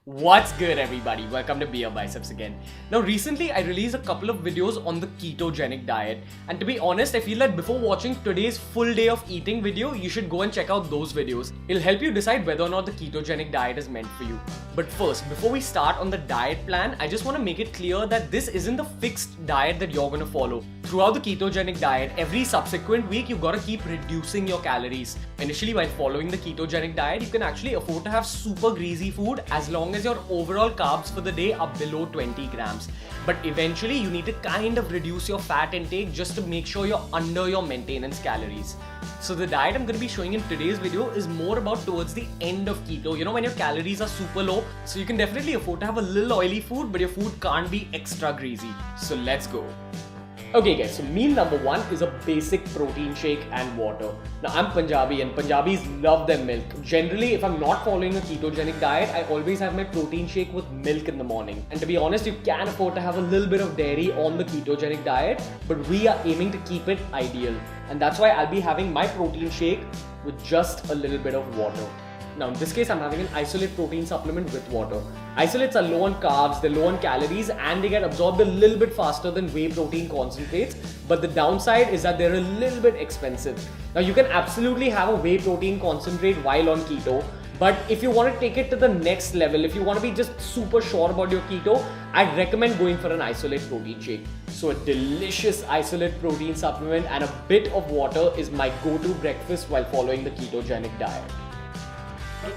What's good, everybody? Welcome to Beer Biceps again. Now, recently I released a couple of videos on the ketogenic diet, and to be honest, I feel that before watching today's full day of eating video, you should go and check out those videos. It'll help you decide whether or not the ketogenic diet is meant for you. But first, before we start on the diet plan, I just want to make it clear that this isn't the fixed diet that you're going to follow. Throughout the ketogenic diet, every subsequent week, you've got to keep reducing your calories. Initially, while following the ketogenic diet, you can actually afford to have super greasy food as long as your overall carbs for the day are below 20 grams. But eventually, you need to kind of reduce your fat intake just to make sure you're under your maintenance calories. So the diet I'm going to be showing in today's video is more about towards the end of keto, when your calories are super low. So you can definitely afford to have a little oily food, but your food can't be extra greasy. So let's go. Okay guys, so meal number one is a basic protein shake and water. Now I'm Punjabi and Punjabis love their milk. Generally, if I'm not following a ketogenic diet, I always have my protein shake with milk in the morning. And to be honest, you can afford to have a little bit of dairy on the ketogenic diet, but we are aiming to keep it ideal. And that's why I'll be having my protein shake with just a little bit of water. Now in this case, I'm having an isolate protein supplement with water. Isolates are low on carbs, they're low on calories, and they get absorbed a little bit faster than whey protein concentrates. But the downside is that they're a little bit expensive. Now you can absolutely have a whey protein concentrate while on keto, but if you want to take it to the next level, if you want to be just super sure about your keto, I'd recommend going for an isolate protein shake. So a delicious isolate protein supplement and a bit of water is my go-to breakfast while following the ketogenic diet.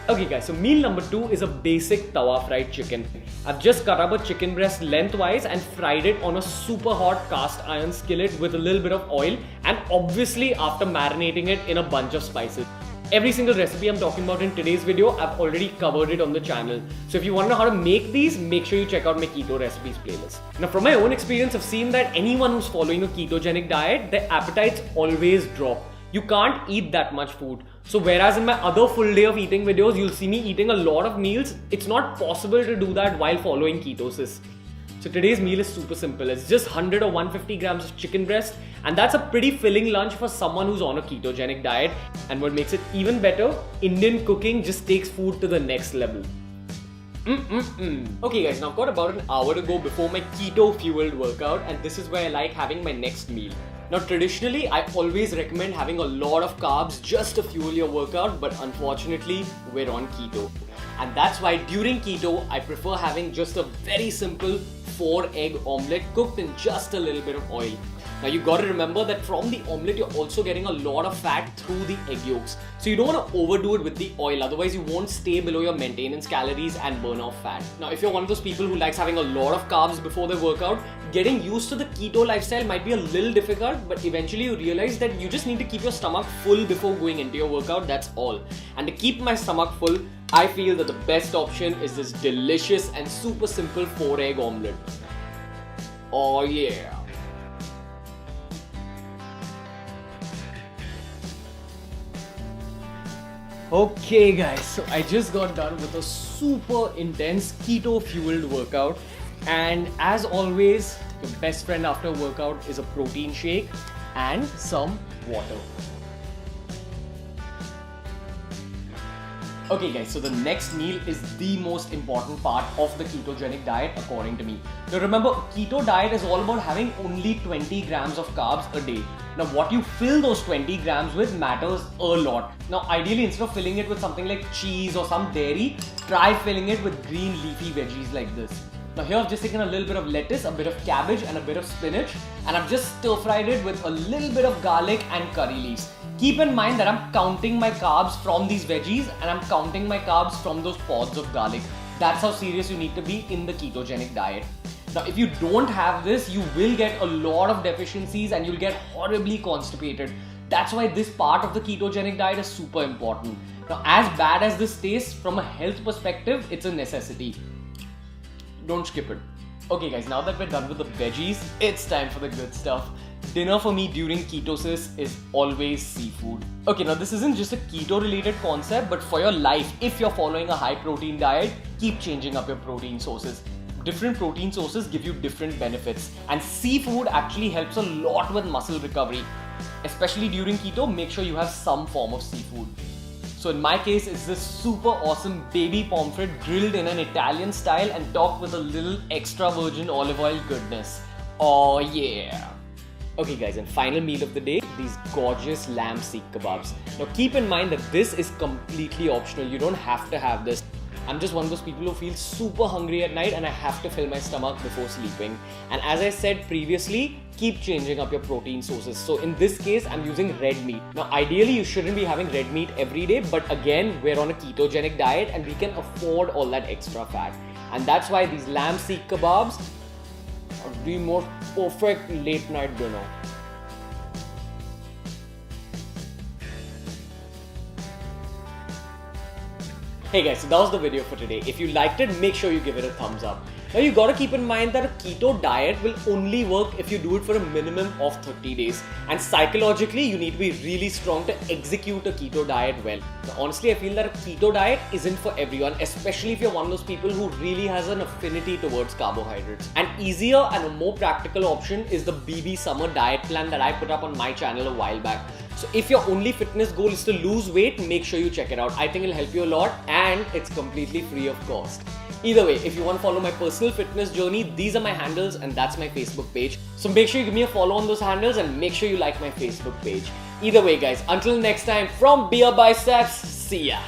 Okay guys, so meal number two is a basic tawa fried chicken. I've just cut up a chicken breast lengthwise and fried it on a super hot cast iron skillet with a little bit of oil, and obviously after marinating it in a bunch of spices. Every single recipe I'm talking about in today's video, I've already covered it on the channel. So if you want to know how to make these, make sure you check out my keto recipes playlist. Now from my own experience, I've seen that anyone who's following a ketogenic diet, their appetites always drop. You can't eat that much food. So whereas in my other full day of eating videos, you'll see me eating a lot of meals, it's not possible to do that while following ketosis. So today's meal is super simple. It's just 100 or 150 grams of chicken breast, and that's a pretty filling lunch for someone who's on a ketogenic diet. And what makes it even better, Indian cooking just takes food to the next level. Okay guys, now I've got about an hour to go before my keto fueled workout, and this is where I like having my next meal. Now traditionally, I always recommend having a lot of carbs just to fuel your workout, but unfortunately, we're on keto. And that's why during keto, I prefer having just a very simple 4-egg omelette cooked in just a little bit of oil. Now you gotta remember that from the omelette, you're also getting a lot of fat through the egg yolks. So you don't wanna overdo it with the oil, otherwise you won't stay below your maintenance calories and burn off fat. Now if you're one of those people who likes having a lot of carbs before their workout, getting used to the keto lifestyle might be a little difficult, but eventually you realize that you just need to keep your stomach full before going into your workout, that's all. And to keep my stomach full, I feel that the best option is this delicious and super simple 4-egg omelette. Oh yeah. Okay guys, so I just got done with a super intense keto fueled workout, and as always, your best friend after a workout is a protein shake and some water. Okay guys, so the next meal is the most important part of the ketogenic diet according to me. Now remember, a keto diet is all about having only 20 grams of carbs a day. Now what you fill those 20 grams with matters a lot. Now ideally, instead of filling it with something like cheese or some dairy, try filling it with green leafy veggies like this. Now here I've just taken a little bit of lettuce, a bit of cabbage and a bit of spinach, and I've just stir fried it with a little bit of garlic and curry leaves. Keep in mind that I'm counting my carbs from these veggies and I'm counting my carbs from those pods of garlic. That's how serious you need to be in the ketogenic diet. Now if you don't have this, you will get a lot of deficiencies and you'll get horribly constipated. That's why this part of the ketogenic diet is super important. Now as bad as this tastes, from a health perspective, it's a necessity. Don't skip it. Okay guys, now that we're done with the veggies, it's time for the good stuff. Dinner for me during ketosis is always seafood. Okay, now this isn't just a keto related concept, but for your life, if you're following a high protein diet, keep changing up your protein sources. Different protein sources give you different benefits, and seafood actually helps a lot with muscle recovery. Especially during keto, make sure you have some form of seafood. So in my case, it's this super awesome baby pomfret grilled in an Italian style and topped with a little extra virgin olive oil goodness. Oh yeah! Okay guys, and final meal of the day, these gorgeous lamb seekh kebabs. Now keep in mind that this is completely optional, you don't have to have this. I'm just one of those people who feels super hungry at night and I have to fill my stomach before sleeping. And as I said previously, keep changing up your protein sources. So in this case, I'm using red meat. Now ideally, you shouldn't be having red meat every day, but again, we're on a ketogenic diet and we can afford all that extra fat. And that's why these lamb seekh kebabs are the most perfect late night dinner. Hey guys, so that was the video for today. If you liked it, make sure you give it a thumbs up. Now you gotta keep in mind that a keto diet will only work if you do it for a minimum of 30 days. And psychologically, you need to be really strong to execute a keto diet well. Now, honestly, I feel that a keto diet isn't for everyone, especially if you're one of those people who really has an affinity towards carbohydrates. An easier and a more practical option is the BB Summer diet plan that I put up on my channel a while back. So if your only fitness goal is to lose weight, make sure you check it out. I think it'll help you a lot and it's completely free of cost. Either way, if you want to follow my personal fitness journey, these are my handles and that's my Facebook page. So make sure you give me a follow on those handles and make sure you like my Facebook page. Either way guys, until next time, from Beer Biceps, see ya!